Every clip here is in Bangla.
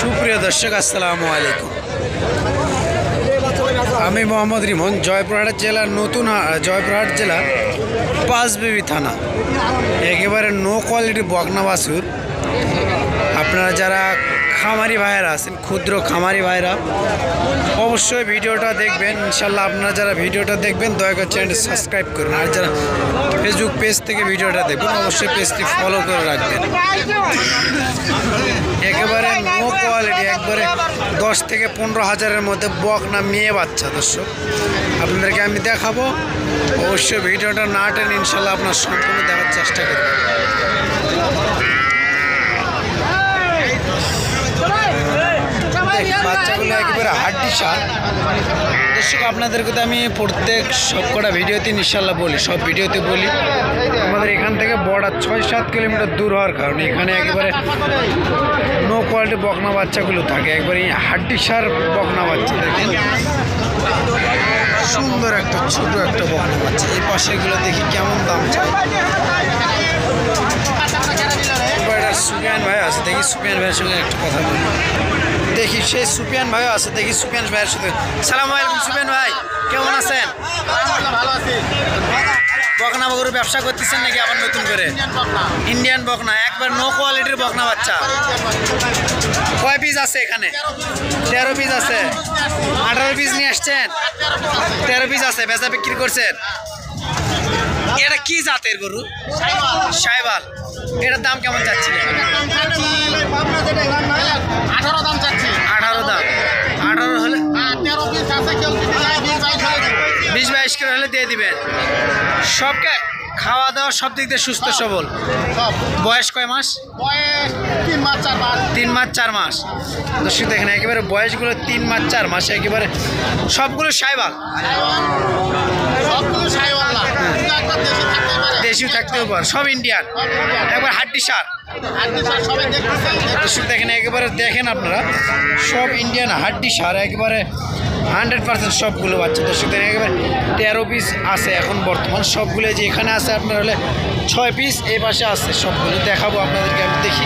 সুপ্রিয় দর্শক আসসালামু আলাইকুম। আমি মোহাম্মদ রিমন, জয়পুরহাট জেলার জয়পুরহাট জেলা পাঁচবিবি থানা। একেবারে নো কোয়ালিটি বকনা বাছুর। আপনারা যারা খামারি ভাইয়েরা আছেন, ক্ষুদ্র খামারি ভাইরা, অবশ্যই ভিডিওটা দেখবেন। ইনশাল্লাহ আপনারা যারা ভিডিওটা দেখবেন দয়া করে চ্যানেলটি সাবস্ক্রাইব করুন। আর যারা ফেসবুক পেজ থেকে ভিডিওটা দেখবেন অবশ্যই পেজটি ফলো করে রাখবেন। একেবারে নো কোয়ালিটি, একবারে 10 থেকে 15 হাজারের মধ্যে বকনা মেয়ে বাচ্চা। দর্শক আপনাদেরকে আমি দেখাবো, অবশ্যই ভিডিওটা না টেনে ইনশাল্লাহ আপনার সম্পূর্ণ দেখার চেষ্টা করবেন। বাচ্চাগুলো একেবারে হাড্ডি সার। দর্শক আপনাদেরকে তো আমি প্রত্যেক সবকটা ভিডিওতে ইনশাল্লাহ বলি, সব ভিডিওতে বলি আমাদের এখান থেকে বর্ডার 6-7 কিলোমিটার দূর হওয়ার কারণে এখানে একেবারে নো কোয়ালিটি বকনা বাচ্চাগুলো থাকে। একবারে হাড্ডি সার বকনা বাচ্চা দেখেন, সুন্দর একটা ছোট একটা বকনা বাচ্চা। এই পাশেগুলো দেখি কেমন দাম চাই। সুফিয়ান ভাই আছে, দেখি সুফিয়ান ভাইয়ের সঙ্গে একটু কথা বলি। দেখি সেই সুফিয়ান ভাইও আছে, দেখি সুফিয়ান ভাইয়ের সাথে। সালাম আলাইকুম সুফিয়ান ভাই, কেমন আছেন? ভালো আছি। বকনা বগুর ব্যবসা করতেছেন নাকি আবার নতুন করে? ইন্ডিয়ান বকনা, একবার নো কোয়ালিটির বকনা বাচ্চা। কয় পিস আছে এখানে? 13 পিস আছে। 18 পিস নিয়ে আসছেন? 13 পিস আছে। বেচা বিক্রি করছেন? এটা কি জাতের গরু? সাইবাল। এটার দাম কেমন চাচ্ছিলেন? 18 দাম চাচ্ছি। 18 দাম। 18 হলে 20-22 করে হলে দিয়ে দিবেন। সবকে খাওয়া দাওয়া সব দিক দিয়ে সুস্থ সবল। বয়স কয় মাস? 3 মাস 4 মাস। 3 মাস 4 মাস। দর্শক দেখেন একেবারে বয়সগুলো 3 মাস 4 মাস। একেবারে সবগুলো সাইবাল। সবগুলো সাইওয়াল না, একবার দেশি থাকতে পারে। দেশিও থাকতেও পারে, সব ইন্ডিয়ান। একবার হাড্ডি সার। হাড্ডি সার সবাই দেখতেছেন। দর্শক দেখেন একেবারে দেখেন আপনারা, সব ইন্ডিয়ান হাড্ডি সার। একেবারে 100% সবগুলো বাচ্চা। দর্শক দেখেন একেবারে 13 পিস আছে এখন বর্তমান। সবগুলো যে এখানে আছে আপনার হলে 6 পিস। এই পাশে আছে, সবগুলো দেখাবো আপনাদেরকে। আমি দেখি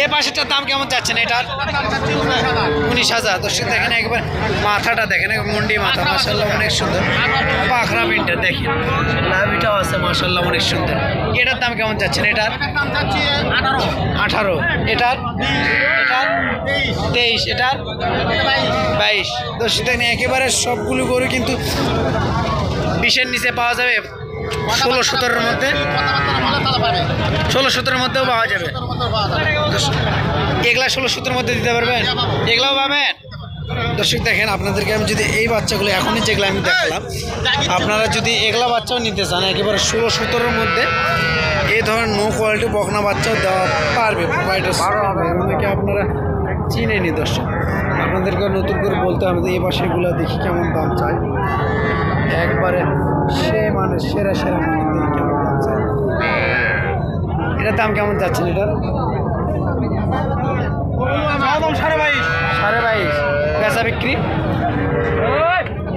এই পাশেটার দাম কেমন চাচ্ছেন? এটার 19,000। দর্শক দেখেন একবার মাথাটা দেখেন, মুন্ডি মাথা মাশাআল্লাহ অনেক সুন্দর। পাখরা পিনটা দেখেন, লাভিটাও আছে মাশাআল্লাহ অনেক সুন্দর। এটার দাম কেমন চাচ্ছেন? এটার দাম চাচ্ছি 18। এটার 23। এটার 22। দর্শক দেখেন একেবারে সবগুলো গরু কিন্তু 20-এর নিচে পাওয়া যাবে। 16-17-এর মধ্যে, 16-17-এর মধ্যেও পাওয়া যাবে। এগুলা 16-17-এর মধ্যে দিতে পারবেন? এগুলাও পাবেন। দর্শক দেখেন আপনাদেরকে আমি যদি এই বাচ্চাগুলো এখনই যেগুলো আমি দেখালাম, আপনারা যদি এগুলা বাচ্চাও নিতে চান একেবারে 16-17-এর মধ্যে এই ধরনের নো কোয়ালিটি বকনা বাচ্চাও দেওয়া পারবে। অনেকে আপনারা চিনেনি। দর্শক আপনাদেরকে নতুন করে বলতে হবে যে এই বাসাগুলো দেখি কেমন দাম চাই। একবারে সেরা মানে দেখি কেমন দাম চাই। এটার দাম কেমন যাচ্ছেন? এটার 22.5। বেচা বিক্রি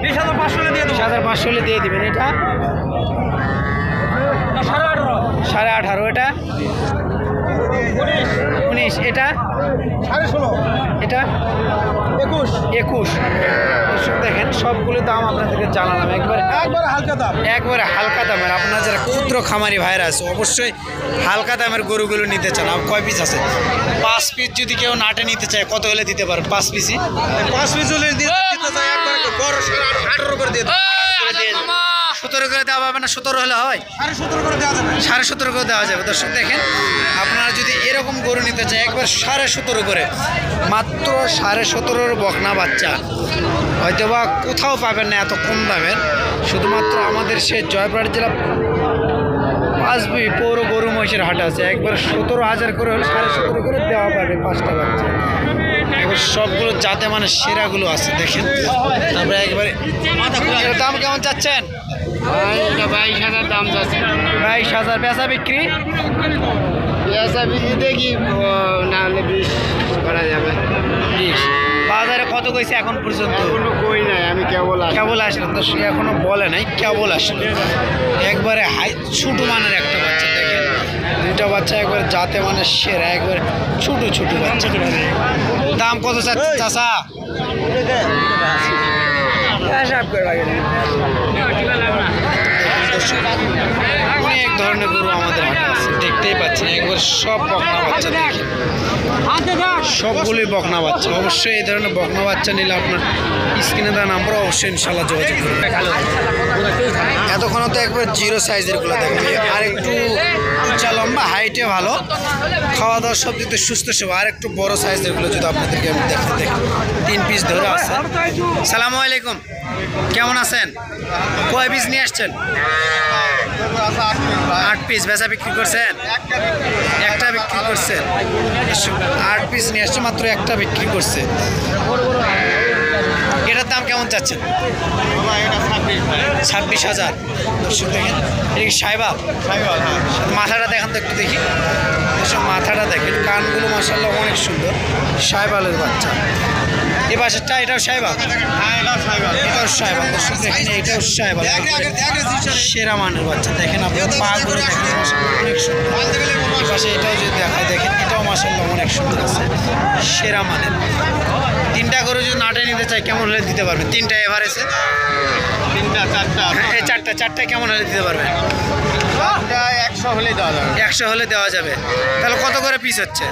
20,500 দিয়ে দিবেন। এটা 18.5। এটা 19। এটা 21। দেখেন সবগুলো দাম আপনাদেরকে জানালাম। একবারে হালকা দামের। আপনার যারা ক্ষুদ্র খামারি ভাইরা আছে অবশ্যই হালকা দামের গরুগুলো নিতে চান। আর কয় পিস আছে? 5 পিস। যদি কেউ নাটে নিতে চায় কত হলে দিতে পারেন? 5 পিসই। 5 পিস হলে দিতে চাই একবার বড় 18 করে দিয়ে 17 করে দেওয়া হবে না? 17 হলে হয়? 17.5 করে দেওয়া যাবে। দর্শক দেখেন আপনারা যদি এরকম গরু নিতে চায় একবার 17.5 করে, মাত্র 17.5-এর বকনা বাচ্চা হয়তো বা কোথাও পাবেন না এত কম দামের। শুধুমাত্র আমাদের সে জয়পুরহাট জেলা পাঁচবিবি পৌর গরু মহিষের হাট আছে। একবার 17,000 করে হলে 17.5 করে দেওয়া পারবে 5টা বাচ্চা। এবার সবগুলো যাতে মানে সেরাগুলো আছে দেখেন। তারপরে একবারে দাম কেমন চাচ্ছেন? 22,000 দাম চাচ্ছি। 22,000। বেচা বিক্রি দেখি না হলে 20 করা যাবে। 20। বাজারে কত কইছে এখন পর্যন্ত? কোনো কই নাই, আমি কেবল আসলাম। তো সে এখনো বলে নাই, কেবল আসলো। একবারে ছোট মানের একটা বাচ্চা দেখেন। দুইটা বাচ্চা একবার যাতে মানে সেরা, একবার ছোট ছোট বাচ্চা। দাম কত চাচা? অনেক ধরনের গরু আমাদের হাটে আছে, দেখতেই পাচ্ছেন একবার সব বকনা বাচ্চা দেখি, সবগুলোই বকনা বাচ্চা। অবশ্যই এই ধরনের বকনা বাচ্চা নিলে আপনার স্ক্রিনে দেওয়া নাম্বার অবশ্যই ইনশাল্লাহ যোগাযোগ করবেন। এতক্ষণ তো একবার জিরো সাইজের গুলো দেখবে, আর একটু উচ্চা লম্বা, হাইটে ভালো, খাওয়া দাওয়া সব দিতে সুস্থ সব। আর একটু বড় সাইজের গুলো যদি আপনাদেরকে আমি দেখতে দেখি, 3 পিস ধরে আছে। সালামু আলাইকুম, কেমন আছেন? কয় পিস নিয়ে আসছেন? 8 পিস। বেচা বিক্রি করছেন? একটা বিক্রি করছেন। 8 পিস নিয়ে আসছে, মাত্র একটা বিক্রি করছে। এটার দাম কেমন চাচ্ছেন? 26,000। দর্শক দেখেন, এটা কি সাইবাল? মাথাটা দেখান তো একটু দেখি। দর্শক মাথাটা দেখেন, কানগুলো মাশাআল্লাহ অনেক সুন্দর, সাইবালের বাচ্চা। এ পাশেরটা এটাও সাইবাল? এটাও সাইবাল। দর্শক দেখেন, এটাও সাইবাল, সেরা মানের বাচ্চা। দেখেন আপনার পা গুলো দেখেন মাশাআল্লাহ অনেক সুন্দর। এ পাশে এটাও যদি দেখায় দেখেন, এটাও মাশাআল্লাহ অনেক সুন্দর আছে, সেরা মানের। 3টা করে যদি নাটে নিতে চাই কেমন হলে দিতে পারবেন? 3টা এভারেজে? 3টা 4টা? এই 4টা কেমন হলে দিতে পারবেন? 100 হলেই দেওয়া যাবে। 100 হলে দেওয়া যাবে। তাহলে কত করে পিস হচ্ছে?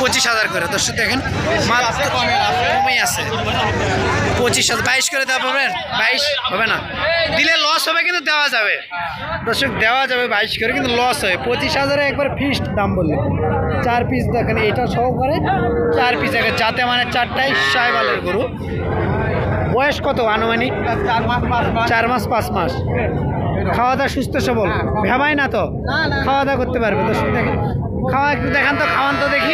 25,000 করে। দর্শক দেখেন, কমেই আছে। 25,000, 22 করে দেওয়া পাবেন? 22 হবে না, দিলে লস হবে, কিন্তু দেওয়া যাবে। দর্শক দেওয়া যাবে 22 করে, কিন্তু লস হবে। 25,000 একবার ফিক্সড দাম বললে। 4 পিস দেখেন, এটা সহকারে 4 পিস আগে, যাতে মানে 4টাই সাইবালের গরু। বয়স কত আনুমানিক? 4 মাস 5 মাস। খাওয়া দাওয়া সুস্থ সবল, ভেবাই না তো? খাওয়া দাওয়া করতে পারবে। দর্শক দেখেন, খাওয়া একটু দেখান তো, খাওয়ান তো দেখি।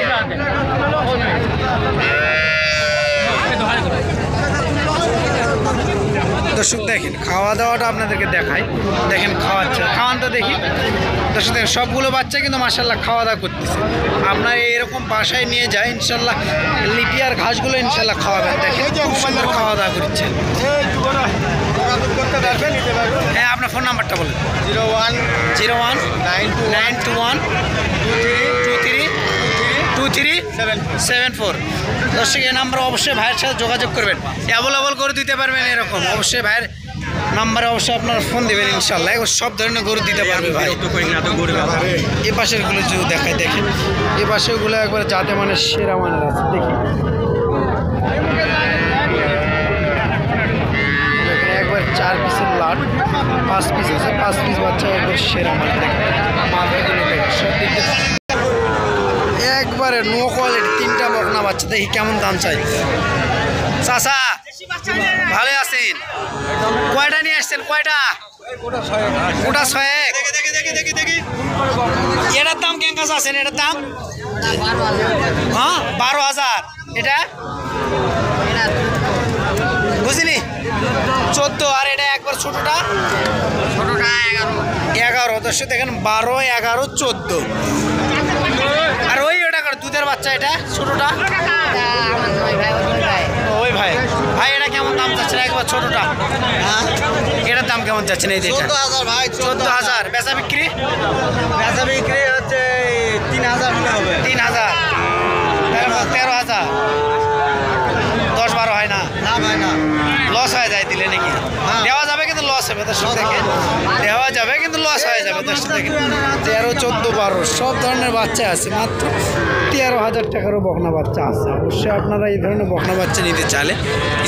দর্শক দেখেন, খাওয়া দাওয়াটা আপনাদেরকে দেখাই। দেখেন খাওয়াচ্ছে, খাওয়ান তো দেখি। দর্শক দেখেন, সবগুলো বাচ্চা কিন্তু মাশাআল্লাহ খাওয়া দাওয়া করতেছে। আপনার এরকম বাসায় নিয়ে যায় ইনশাল্লাহ, লিপিয়ার ঘাসগুলো ইনশাল্লাহ খাওয়াবেন। দেখেন খুব সুন্দর খাওয়া দাওয়া করছে। হ্যাঁ, আপনার ফোন নাম্বারটা বলুন। 0192323237 দর্শক এই নাম্বার অবশ্যই ভাইয়ের সাথে যোগাযোগ করবেন, অ্যাভেলেবল করে দিতে পারবেন এরকম। অবশ্যই ভাইয়ের নাম্বারে অবশ্যই আপনারা ফোন দেবেন ইনশাল্লাহ, সব ধরনের গরু দিতে পারবে ভাই। এ পাশের গুলো যদি দেখায় দেখেন, এ পাশের গুলো একবার যাতে মানে সেরা মানের আছে। দেখি একবার 4 পিসের লাট, 5 পিস আছে, 5 পিস বাচ্চা একবার সেরা মানের। দেখেন মাথাগুলো দেখেন, সব দিক একবারে নো কোয়ালিটি। 3টা বকনা বাচ্চা। দেখি কেমন দাম চাই। চাচা ভালো আছেন? কয়টা নিয়ে আসছেন? কয়টা? গোটা 6। এটার দাম কেমন আছেন? এটার দাম 12,000। এটা বুঝিনি, 14। আর এটা একবার ছোটটা? 11। দর্শক দেখেন, 12, 11, 14। আর ওই ওটা দুধের বাচ্চা, এটা ছোটটা? ওই ভাই, ভাই এটা কেমন দাম চাচ্ছেন? একবার ছোটটা, এটার দাম কেমন চাচ্ছেন? এই যেটা 14,000 ভাই। 14,000। বেচা বিক্রি? বেচা বিক্রি হচ্ছে 3,000 হলে হবে। 3,000, 13,000। 10-12 হয় না? না ভাই না, লস হয়ে যায় দিলে নাকি? দেওয়া যাবে কিন্তু লস হবে। দর্শক দেখেন, দেওয়া যাবে কিন্তু লস হয়ে যাবে। দর্শক দেখেন, 13, 14, 12 সব ধরনের বাচ্চা আছে। মাত্র 13,000 টাকারও বকনা বাচ্চা আছে। অবশ্যই আপনারা এই ধরনের বকনা বাচ্চা নিতে চাইলে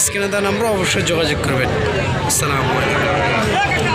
স্ক্রিনে দেওয়া নাম্বার অবশ্যই যোগাযোগ করবেন। আসসালামু আলাইকুম।